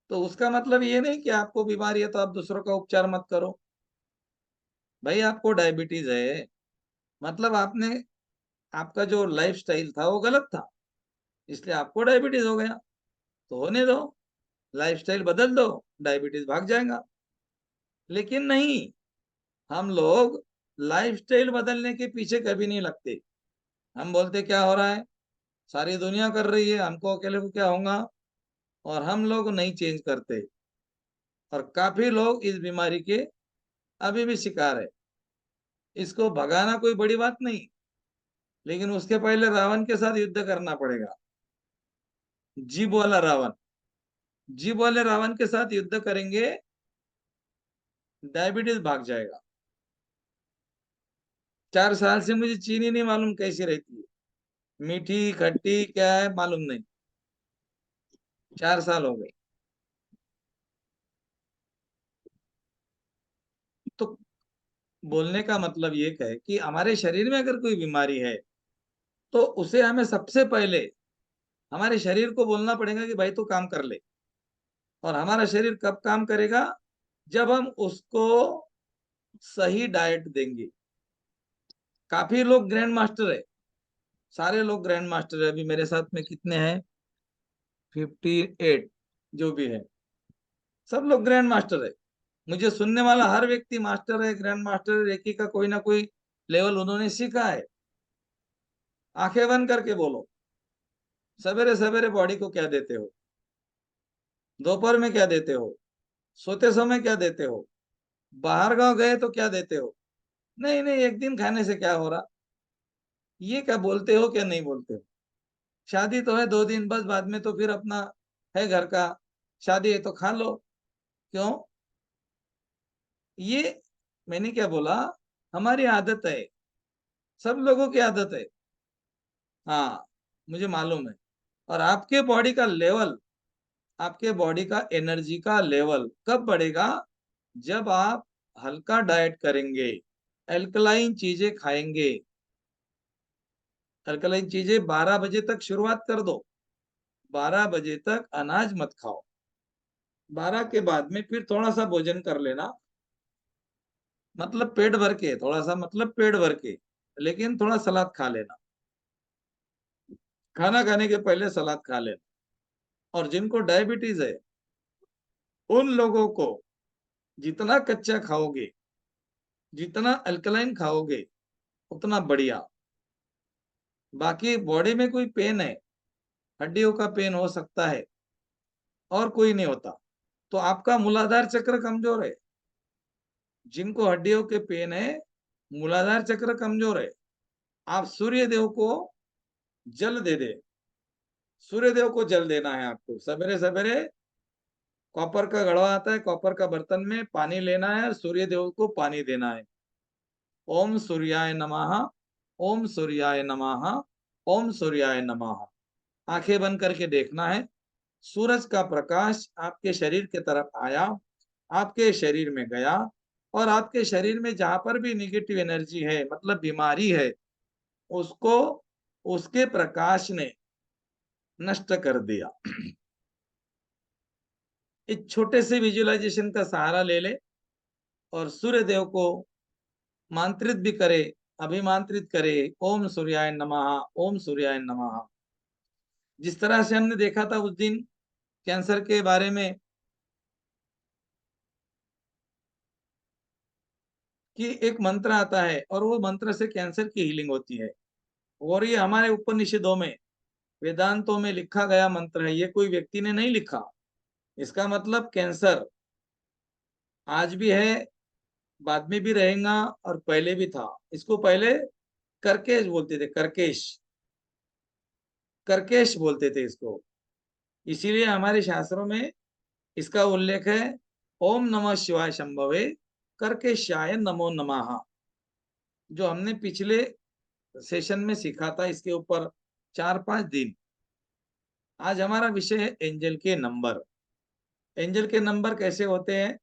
तो उसका मतलब ये नहीं कि आपको बीमारी है तो आप दूसरों का उपचार मत करो। भाई आपको डायबिटीज है, मतलब आपने, आपका जो लाइफ स्टाइल था वो गलत था, इसलिए आपको डायबिटीज हो गया। तो होने दो, लाइफ स्टाइल बदल दो, डायबिटीज भाग जाएगा। लेकिन नहीं, हम लोग लाइफ स्टाइल बदलने के पीछे कभी नहीं लगते। हम बोलते क्या हो रहा है, सारी दुनिया कर रही है, हमको अकेले को क्या होगा, और हम लोग नहीं चेंज करते। और काफी लोग इस बीमारी के अभी भी शिकार है। इसको भगाना कोई बड़ी बात नहीं, लेकिन उसके पहले रावण के साथ युद्ध करना पड़ेगा। जीभ वाला रावण, जीभ वाले रावण के साथ युद्ध करेंगे, डायबिटीज भाग जाएगा। 4 साल से मुझे चीनी नहीं मालूम कैसी रहती है, मीठी खट्टी क्या है मालूम नहीं, 4 साल हो गए। तो बोलने का मतलब ये है कि हमारे शरीर में अगर कोई बीमारी है तो उसे हमें सबसे पहले हमारे शरीर को बोलना पड़ेगा कि भाई तू काम कर ले। और हमारा शरीर कब काम करेगा, जब हम उसको सही डाइट देंगे। काफी लोग ग्रैंड मास्टर है, सारे लोग ग्रैंड मास्टर है। अभी मेरे साथ में कितने हैं, 58 जो भी है, सब लोग ग्रैंड मास्टर है। मुझे सुनने वाला हर व्यक्ति मास्टर है, ग्रैंड मास्टर है, रेकी का कोई ना कोई लेवल उन्होंने सीखा है। आंखें बंद करके बोलो, सवेरे सवेरे बॉडी को क्या देते हो, दोपहर में क्या देते हो, सोते समय क्या देते हो, बाहर गांव गए तो क्या देते हो। नहीं नहीं, एक दिन खाने से क्या हो रहा, ये क्या बोलते हो, क्या नहीं बोलते हो। शादी तो है 2 दिन बस, बाद में तो फिर अपना है घर का, शादी है तो खा लो। क्यों, ये मैंने क्या बोला, हमारी आदत है, सब लोगों की आदत है। हाँ, मुझे मालूम है। और आपके बॉडी का लेवल, आपके बॉडी का एनर्जी का लेवल कब बढ़ेगा, जब आप हल्का डाइट करेंगे। अल्कलाइन चीजें खाएंगे। अल्कलाइन चीजें 12 बजे तक शुरुआत कर दो। 12 बजे तक अनाज मत खाओ। 12 के बाद में फिर थोड़ा सा भोजन कर लेना, मतलब पेट भर के, थोड़ा सा मतलब पेट भर के, लेकिन थोड़ा सलाद खा लेना। खाना खाने के पहले सलाद खा लेना। और जिनको डायबिटीज है उन लोगों को जितना कच्चा खाओगे, जितना अल्कलाइन खाओगे, उतना बढ़िया। बाकी बॉडी में कोई पेन है, हड्डियों का पेन हो सकता है और कोई नहीं होता, तो आपका मूलाधार चक्र कमजोर है। जिनको हड्डियों के पेन है, मूलाधार चक्र कमजोर है, आप सूर्य देव को जल दे दे। सूर्य देव को जल देना है आपको। सवेरे सवेरे कॉपर का घड़ा आता है, कॉपर का बर्तन में पानी लेना है और सूर्य देव को पानी देना है। ओम सूर्याय नमः, ओम सूर्याय नमः, ओम सूर्याय नमः। आंखें बंद करके देखना है। सूरज का प्रकाश आपके शरीर के तरफ आया, आपके शरीर में गया, और आपके शरीर में जहां पर भी निगेटिव एनर्जी है, मतलब बीमारी है, उसको उसके प्रकाश ने नष्ट कर दिया। इस छोटे से विजुअलाइजेशन का सहारा ले ले और सूर्य देव को मंत्रित भी करे, अभिमंत्रित करे। ओम सूर्याय नमः, ओम सूर्याय नमः। जिस तरह से हमने देखा था उस दिन कैंसर के बारे में कि एक मंत्र आता है और वो मंत्र से कैंसर की हीलिंग होती है, और ये हमारे उपनिषदों में, वेदांतों में लिखा गया मंत्र है। ये कोई व्यक्ति ने नहीं लिखा। इसका मतलब कैंसर आज भी है, बाद में भी रहेगा, और पहले भी था। इसको पहले करकेश बोलते थे, करकेश, करकेश बोलते थे इसको। इसीलिए हमारे शास्त्रों में इसका उल्लेख है, ओम नमः शिवाय शंभवे करकेशाय नमो नमः। जो हमने पिछले सेशन में सीखा था, इसके ऊपर 4-5 दिन। आज हमारा विषय है एंजल के नंबर। एंजल के नंबर कैसे होते हैं,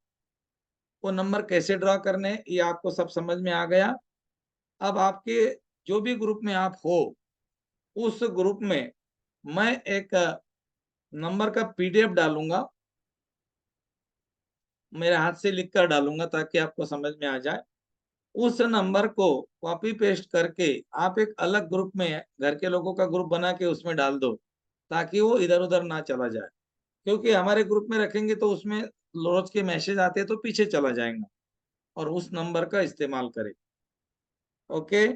वो नंबर कैसे ड्रॉ करने, ये आपको सब समझ में आ गया। अब आपके जो भी ग्रुप में आप हो, उस ग्रुप में मैं एक नंबर का पीडीएफ डालूंगा, मेरे हाथ से लिख कर डालूंगा ताकि आपको समझ में आ जाए। उस नंबर को कॉपी पेस्ट करके आप एक अलग ग्रुप में, घर के लोगों का ग्रुप बना के उसमें डाल दो, ताकि वो इधर उधर ना चला जाए। क्योंकि हमारे ग्रुप में रखेंगे तो उसमें रोज के मैसेज आते हैं तो पीछे चला जाएगा, और उस नंबर का इस्तेमाल करें। ओके,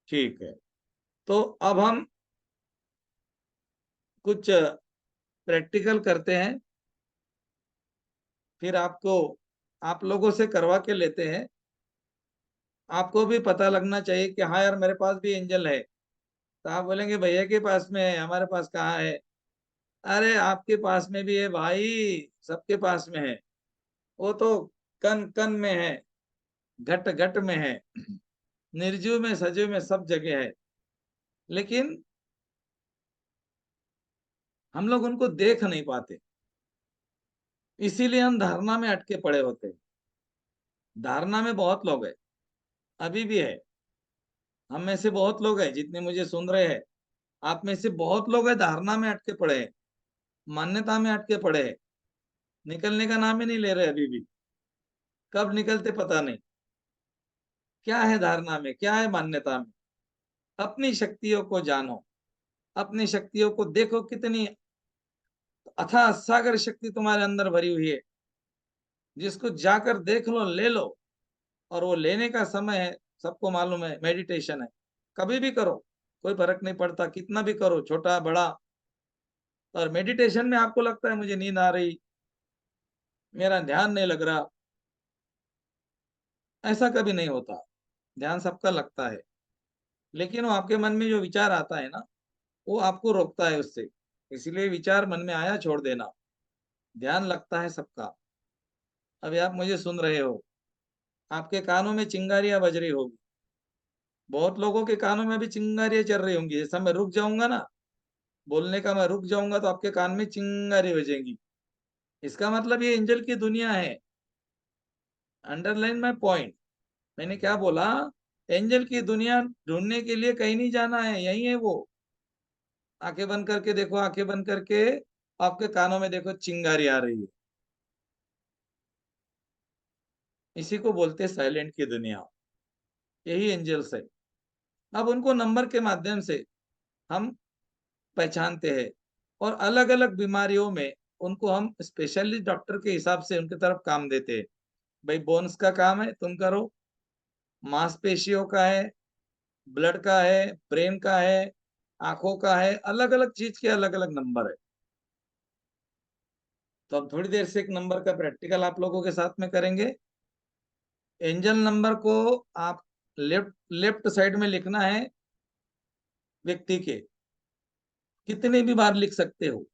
ठीक है। तो अब हम कुछ प्रैक्टिकल करते हैं, फिर आपको, आप लोगों से करवा के लेते हैं। आपको भी पता लगना चाहिए कि हाँ यार, मेरे पास भी एंजल है। तो आप बोलेंगे भैया के पास में है, हमारे पास कहाँ है। अरे आपके पास में भी है भाई, सबके पास में है। वो तो कन कन में है, घट घट में है, निर्जीव में, सजीव में, सब जगह है। लेकिन हम लोग उनको देख नहीं पाते, इसीलिए हम धारणा में अटके पड़े होते हैं। धारणा में बहुत लोग हैं, अभी भी है। हम में से बहुत लोग हैं जितने मुझे सुन रहे हैं, आप में से बहुत लोग हैं धारणा में अटके पड़े हैं, मान्यता में अटके पड़े हैं, निकलने का नाम ही नहीं ले रहे अभी भी। कब निकलते पता नहीं। क्या है धारणा में, क्या है मान्यता में। अपनी शक्तियों को जानो, अपनी शक्तियों को देखो, कितनी अथाह सागर शक्ति तुम्हारे अंदर भरी हुई है, जिसको जाकर देख लो, ले लो। और वो लेने का समय है, सबको मालूम है, मेडिटेशन है। कभी भी करो, कोई फर्क नहीं पड़ता, कितना भी करो, छोटा बड़ा। और मेडिटेशन में आपको लगता है मुझे नींद आ रही, मेरा ध्यान नहीं लग रहा, ऐसा कभी नहीं होता। ध्यान सबका लगता है, लेकिन वो आपके मन में जो विचार आता है ना, वो आपको रोकता है उससे। इसलिए विचार मन में आया छोड़ देना, ध्यान लगता है सबका। अभी आप मुझे सुन रहे हो, आपके कानों में चिंगारियां बज रही होगी, बहुत लोगों के कानों में भी चिंगारियां चल रही होंगी। जैसा मैं रुक जाऊंगा ना बोलने का, मैं रुक जाऊंगा तो आपके कान में चिंगारी बजेंगी। इसका मतलब ये एंजल की दुनिया है। Underline my point. मैंने क्या बोला, एंजल की दुनिया ढूंढने के लिए कहीं नहीं जाना है, यही है वो। आंखें बंद करके देखो, आंखें बंद करके आपके कानों में देखो चिंगारी आ रही है, इसी को बोलते हैं साइलेंट की दुनिया, यही एंजल्स है। अब उनको नंबर के माध्यम से हम पहचानते हैं, और अलग अलग बीमारियों में उनको हम स्पेशलिस्ट डॉक्टर के हिसाब से उनकी तरफ काम देते हैं। भाई बोन्स का काम है, तुम करो। मांसपेशियों का है, ब्लड का है, ब्रेन का है, आंखों का है, अलग अलग चीज के अलग अलग नंबर है। तो अब थोड़ी देर से एक नंबर का प्रैक्टिकल आप लोगों के साथ में करेंगे। एंजल नंबर को आप लेफ्ट लेफ्ट साइड में लिखना है, व्यक्ति के कितने भी बार लिख सकते हो।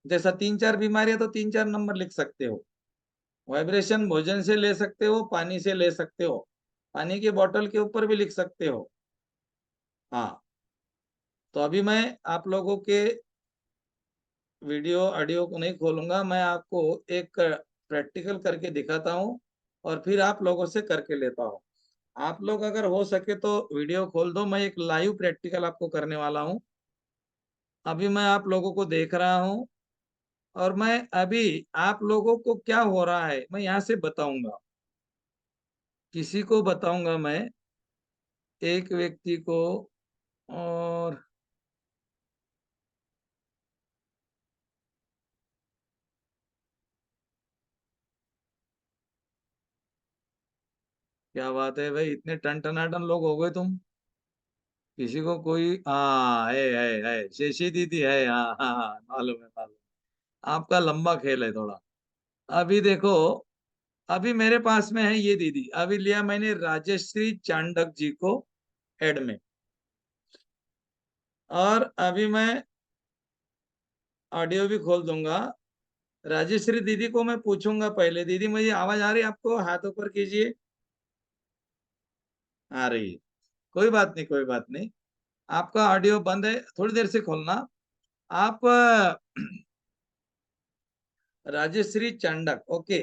जैसा 3-4 बीमारियां तो 3-4 नंबर लिख सकते हो। वाइब्रेशन भोजन से ले सकते हो, पानी से ले सकते हो, पानी की बोतल के ऊपर भी लिख सकते हो। हाँ, तो अभी मैं आप लोगों के वीडियो ऑडियो को नहीं खोलूंगा, मैं आपको एक प्रैक्टिकल करके दिखाता हूँ, और फिर आप लोगों से करके लेता हूँ। आप लोग अगर हो सके तो वीडियो खोल दो, मैं एक लाइव प्रैक्टिकल आपको करने वाला हूँ। अभी मैं आप लोगों को देख रहा हूँ, और मैं अभी आप लोगों को क्या हो रहा है मैं यहाँ से बताऊंगा, किसी को बताऊंगा मैं, एक व्यक्ति को। और क्या बात है भाई, इतने टन टनाटन लोग हो गए तुम। किसी को कोई, हाँ है शेषी दीदी है, हाँ हाँ हाँ, मालूम है मालूम। आपका लंबा खेल है थोड़ा। अभी देखो, अभी मेरे पास में है ये दीदी, अभी लिया मैंने राजश्री चांडक जी को हेड में। और अभी मैं ऑडियो भी खोल दूंगा। राजश्री दीदी को मैं पूछूंगा पहले, दीदी मुझे आवाज आ रही है आपको, हाथ ऊपर कीजिए। आ रही है, कोई बात नहीं कोई बात नहीं। आपका ऑडियो बंद है, थोड़ी देर से खोलना। आप राजश्री चांडक, ओके।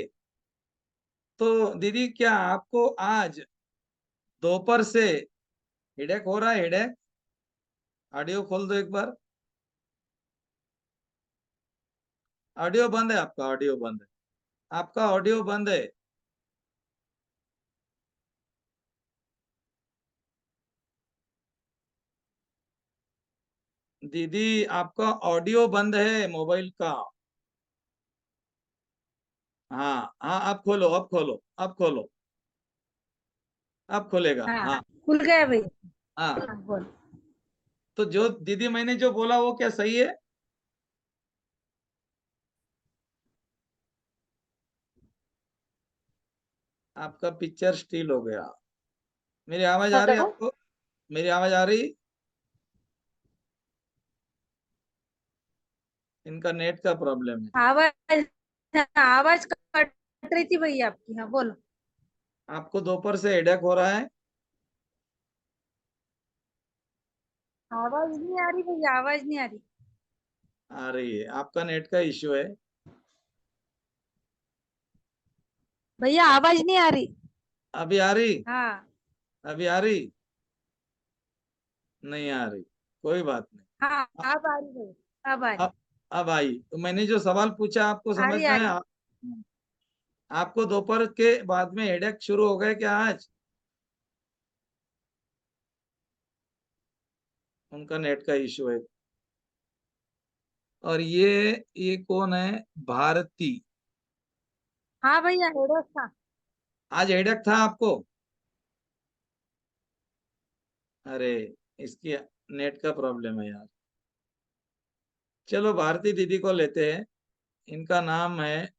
तो दीदी क्या आपको आज दोपहर से हेडेक हो रहा है, हेडेक? ऑडियो खोल दो एक बार। ऑडियो बंद है आपका, ऑडियो बंद है, आपका ऑडियो बंद है। दीदी आपका ऑडियो बंद है मोबाइल का। हाँ हाँ, अब खोलो अब खोलो अब खोलो, अब खुलेगा, हाँ। हाँ खुल गया भैया। हाँ, हाँ, बोल। तो जो दीदी मैंने जो बोला वो क्या सही है? आपका पिक्चर स्टिल हो गया। मेरी आवाज आ रही है हेलो। आपको? मेरी आवाज आ रही? इनका नेट का प्रॉब्लम है। आवाज, आवाज कट रही थी भैया आपकी। हाँ बोलो। आपको दोपहर से हेडेक हो रहा है? आवाज नहीं आ रही भैया, आवाज नहीं आ रही। आ रही है, आपका नेट का इश्यू है। भैया आवाज नहीं आ रही। अभी आ रही? हाँ अभी आ रही? नहीं आ रही, कोई बात नहीं। हाँ अ- अब आ रही भैया, अब आ रही। अब अब आई तो मैंने जो सवाल पूछा आपको आ समझ रही में आ आया? रही। आपको दोपहर के बाद में हेडेक शुरू हो गए क्या आज? उनका नेट का इश्यू है। और ये कौन है? भारती। हाँ भैया हेडेक था। आज हेडेक था आपको? अरे, इसकी नेट का प्रॉब्लम है यार। चलो भारती दीदी को लेते हैं, इनका नाम है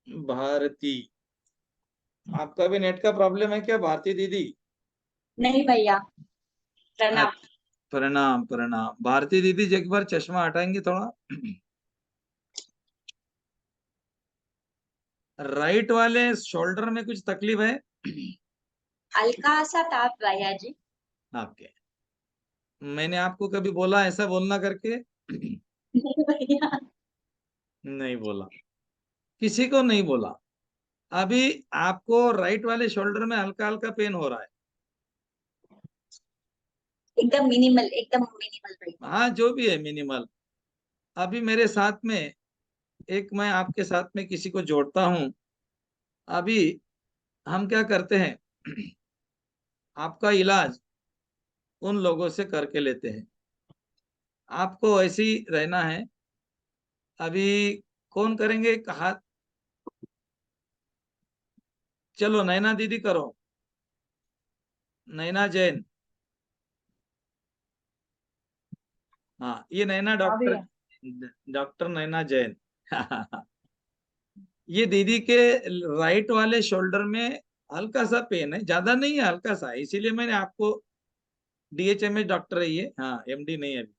भारती। आपका भी नेट का प्रॉब्लम है क्या भारती दीदी? नहीं भैया, प्रणाम। अच्छा, प्रणाम प्रणाम। भारती दीदी जी एक बार चश्मा हटाएंगे थोड़ा। राइट वाले शोल्डर में कुछ तकलीफ है हल्का सा ताप भैया जी। आपके? मैंने आपको कभी बोला ऐसा बोलना करके? नहीं भैया। नहीं बोला, किसी को नहीं बोला। अभी आपको राइट वाले शोल्डर में हल्का हल्का पेन हो रहा है। एकदम मिनिमल भैया। हाँ, जो भी है मिनिमल। अभी मेरे साथ में एक, मैं आपके साथ में किसी को जोड़ता हूँ। अभी हम क्या करते हैं, आपका इलाज उन लोगों से करके लेते हैं। आपको ऐसे ही रहना है। अभी कौन करेंगे हाथ? चलो नैना दीदी करो, नैना जैन। हाँ, ये नैना हाँ डॉक्टर, भैया। डॉक्टर नैना जैन। ये दीदी के राइट वाले शोल्डर में हल्का सा पेन है, ज्यादा नहीं है, हल्का सा है। इसीलिए मैंने आपको, डीएचएमएस डॉक्टर है ये, हाँ एमडी नहीं है अभी।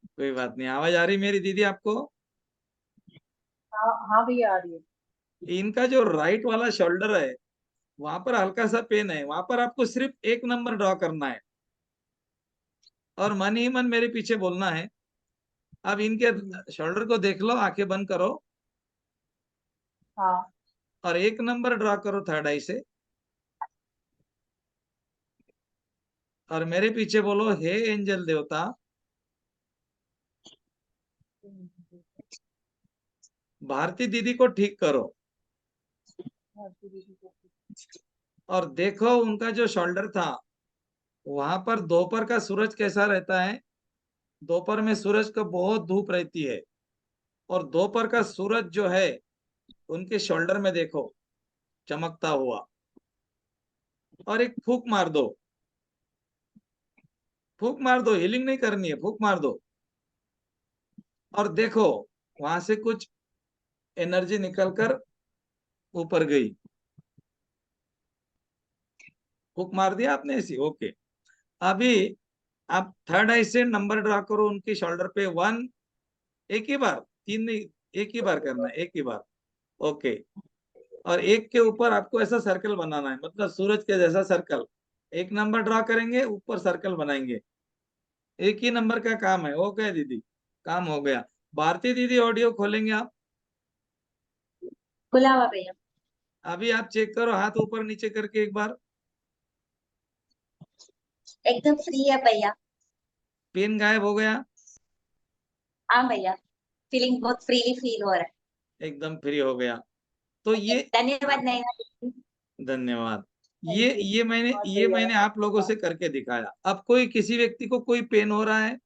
कोई बात नहीं। आवाज आ रही मेरी दीदी आपको? हाँ हाँ भैया आ रही है। इनका जो राइट वाला शोल्डर है, वहां पर हल्का सा पेन है। वहां पर आपको सिर्फ एक नंबर ड्रॉ करना है और मन ही मन मेरे पीछे बोलना है। अब इनके शोल्डर को देख लो, आंखें बंद करो हाँ। और एक नंबर ड्रॉ करो थर्ड आई से, और मेरे पीछे बोलो, हे एंजल देवता, भारती दीदी को ठीक करो। और देखो उनका जो शोल्डर था, वहां पर दोपहर का सूरज कैसा रहता है। दोपहर में सूरज को बहुत धूप रहती है, और दोपहर का सूरज जो है उनके शोल्डर में देखो चमकता हुआ। और एक फूक मार दो, फूक मार दो, हीलिंग नहीं करनी है, फूक मार दो। और देखो वहां से कुछ एनर्जी निकलकर ऊपर गई। फूक मार दिया आपने ऐसी, ओके। अभी आप थर्ड आई से नंबर ड्रा करो उनके शोल्डर पे, वन, एक ही बार, तीन नहीं, एक ही बार करना है, एक ही बार, ओके। और एक के ऊपर आपको ऐसा सर्कल बनाना है, मतलब सूरज के जैसा सर्कल। एक नंबर ड्रा करेंगे, ऊपर सर्कल बनाएंगे। एक ही नंबर का काम है, ओके दीदी, काम हो गया। भारती दीदी ऑडियो खोलेंगे आप? खुला हुआ भैया। अभी आप चेक करो, हाथ ऊपर नीचे करके एक बार। एकदम फ्री है भैया। पेन गायब हो गया? हाँ भैया, फीलिंग बहुत फ्रीली फील हो रहा है। एकदम फ्री हो गया। तो ये, धन्यवाद नैना दीदी। धन्यवाद। Thank you. ये मैंने, बहुत ये बढ़िया मैंने लगा। आप लोगों से करके दिखाया। अब कोई, किसी व्यक्ति को कोई पेन हो रहा है,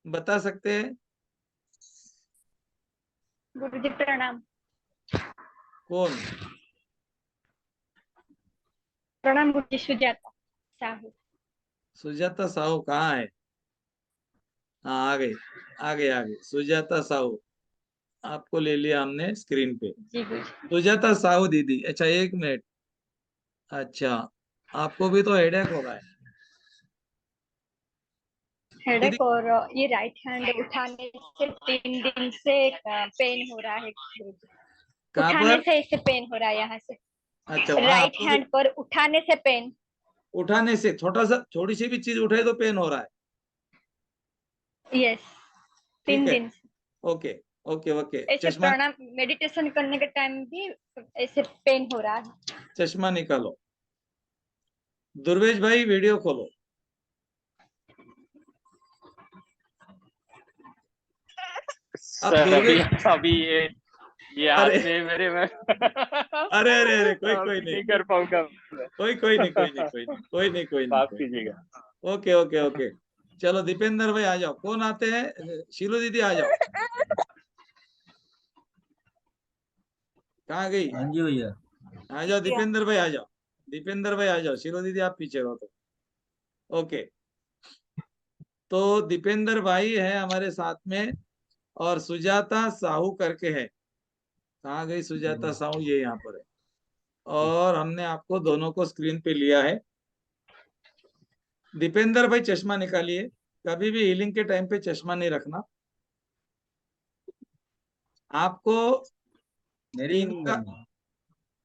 बता सकते हैं? गुरुजी प्रणाम। कौन? प्रणाम गुरुजी, सुजाता साहू। सुजाता साहू कहाँ है? हाँ, आ गई, आ गई, आ गई सुजाता साहू। आपको ले लिया हमने स्क्रीन पे। जी गुरुजी। सुजाता साहू दीदी, अच्छा एक मिनट। अच्छा, आपको भी तो हेडेक हो रहा है दीदी? हेडेक और ये राइट हैंड उठाने से 3 दिन से पेन हो रहा है गुरुजी। कहाँ उठाने पर? से इससे पेन हो रहा है यहाँ से। अच्छा, वहां राइट आपको भी हैंड पर उठाने से पेन। उठाने से, छोटा सा, थोड़ी सी भी चीज उठाए तो पेन हो रहा है? यस, ठीक 3 है, दिन से। Okay, okay, okay. ऐसे चश्मा, प्राणायाम मेडिटेशन करने के टाइम भी ऐसे पेन हो रहा है। चश्मा निकालो। दुर्वेश भाई वीडियो खोलो। अब सर अभी दुर्वेश, अभी ये हाथ अरे में मेरे में अरे अरे अरे, कोई कोई अभी नहीं, नहीं कर पाऊंगा। कोई नहीं, कोई नहीं, कोई नहीं, कोई नहीं, कोई नहीं, माफ कोई कीजिएगा। नहीं। Okay, okay, okay. चलो दीपेंद्र भाई आ जाओ, कौन आते हैं? शीलू दीदी आ जाओ। कहाँ गई? हाँ जी भैया। आ जाओ दीपेंद्र भाई, आ जाओ। दीपेंद्र भाई आ जाओ, शीलू दीदी आप पीछे रहो तो। ओके, तो दीपेंद्र भाई है हमारे साथ में, और सुजाता साहू करके है। कहाँ गई सुजाता साहू? ये यहाँ पर है। और हमने आपको दोनों को स्क्रीन पे लिया है। दीपेंद्र भाई चश्मा निकालिए। कभी भी हीलिंग के टाइम पे चश्मा नहीं रखना। आपको मेरी हीलिंग इनका, करनी है।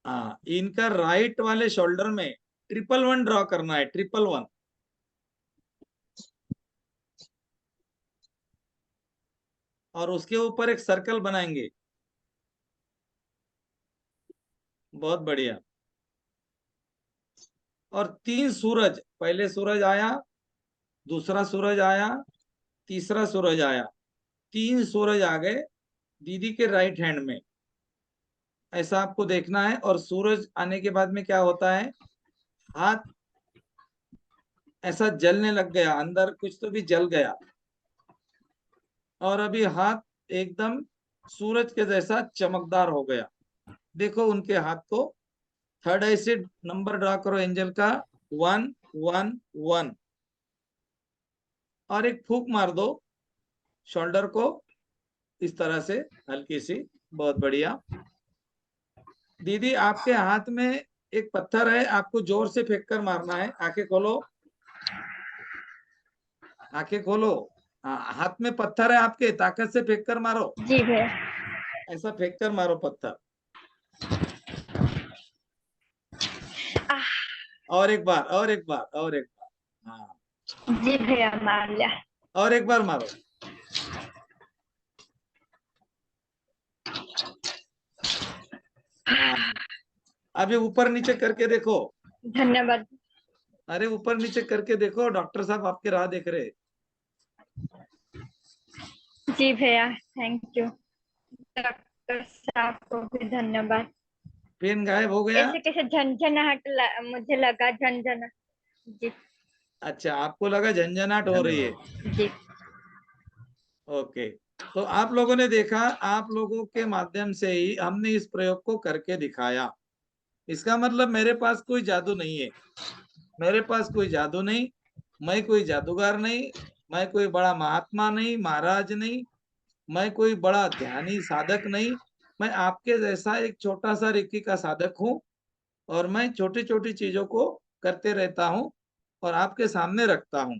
हाँ, इनका राइट वाले शोल्डर में 111 ड्रॉ करना है, 111। और उसके ऊपर एक सर्कल बनाएंगे। बहुत बढ़िया। और 3 सूरज, पहले सूरज आया, दूसरा सूरज आया, तीसरा सूरज आया, 3 सूरज आ गए दीदी के राइट हैंड में। ऐसा आपको देखना है। और सूरज आने के बाद में क्या होता है, हाथ ऐसा जलने लग गया, अंदर कुछ तो भी जल गया, और अभी हाथ एकदम सूरज के जैसा चमकदार हो गया। देखो उनके हाथ को, थर्ड आई से नंबर ड्रा करो एंजल का, 1 1 1, और एक फूंक मार दो शोल्डर को इस तरह से, हल्की सी। बहुत बढ़िया। दीदी आपके हाथ में एक पत्थर है, आपको जोर से फेंक कर मारना है। आंखें खोलो, आंखें खोलो। हाँ, हाथ में पत्थर है आपके, ताकत से फेंक कर मारो। जी भैया। ऐसा फेंक कर मारो पत्थर। और एक बार, और एक बार, और एक बार। हाँ, जी भैया, मार लिया। और एक बार मारो। हाँ, अभी ऊपर नीचे करके देखो। धन्यवाद। अरे ऊपर नीचे करके देखो, डॉक्टर साहब आपके राह देख रहे। जी भैया, थैंक यू। डॉक्टर साहब को भी धन्यवाद। पेन गायब हो गया। ऐसे कैसे मुझे लगा झंझना। जी। अच्छा, आपको लगा झंझनाहट हो रही है। जी। ओके, तो आप लोगों ने देखा, आप लोगों के माध्यम से ही हमने इस प्रयोग को करके दिखाया। इसका मतलब मेरे पास कोई जादू नहीं है, मेरे पास कोई जादू नहीं, मैं कोई जादूगर नहीं, मैं कोई बड़ा महात्मा नहीं, महाराज नहीं, मैं कोई बड़ा ध्यानी साधक नहीं। मैं आपके जैसा एक छोटा सा रेकी का साधक हूँ, और मैं छोटी छोटी चीजों को करते रहता हूँ और आपके सामने रखता हूँ।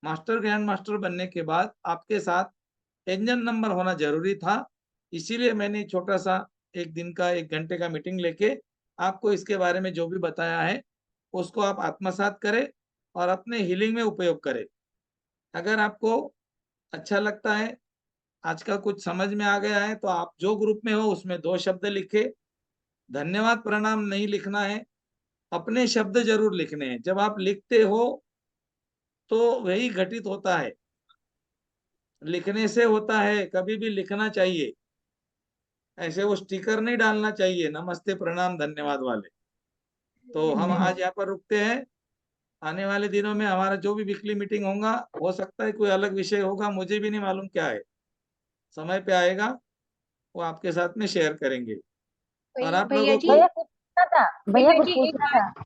मास्टर ग्रैंड मास्टर बनने के बाद आपके साथ एंजन नंबर होना जरूरी था, इसीलिए मैंने छोटा सा एक दिन का 1 घंटे का मीटिंग लेके आपको इसके बारे में जो भी बताया है उसको आप आत्मसात करें और अपने हीलिंग में उपयोग करें। अगर आपको अच्छा लगता है, आज का कुछ समझ में आ गया है, तो आप जो ग्रुप में हो उसमें 2 शब्द लिखे। धन्यवाद प्रणाम नहीं लिखना है, अपने शब्द जरूर लिखने हैं। जब आप लिखते हो तो वही घटित होता है, लिखने से होता है। कभी भी लिखना चाहिए, ऐसे वो स्टिकर नहीं डालना चाहिए नमस्ते प्रणाम धन्यवाद वाले। तो हम आज यहाँ पर रुकते हैं। आने वाले दिनों में हमारा जो भी वीकली मीटिंग होगा, हो सकता है कोई अलग विषय होगा, मुझे भी नहीं मालूम क्या है। समय पे आएगा, वो आपके साथ में शेयर करेंगे। और आप भैया लोगों जी, को भैया कुछ पूछना था, भैया कुछ एक पूछना बात था।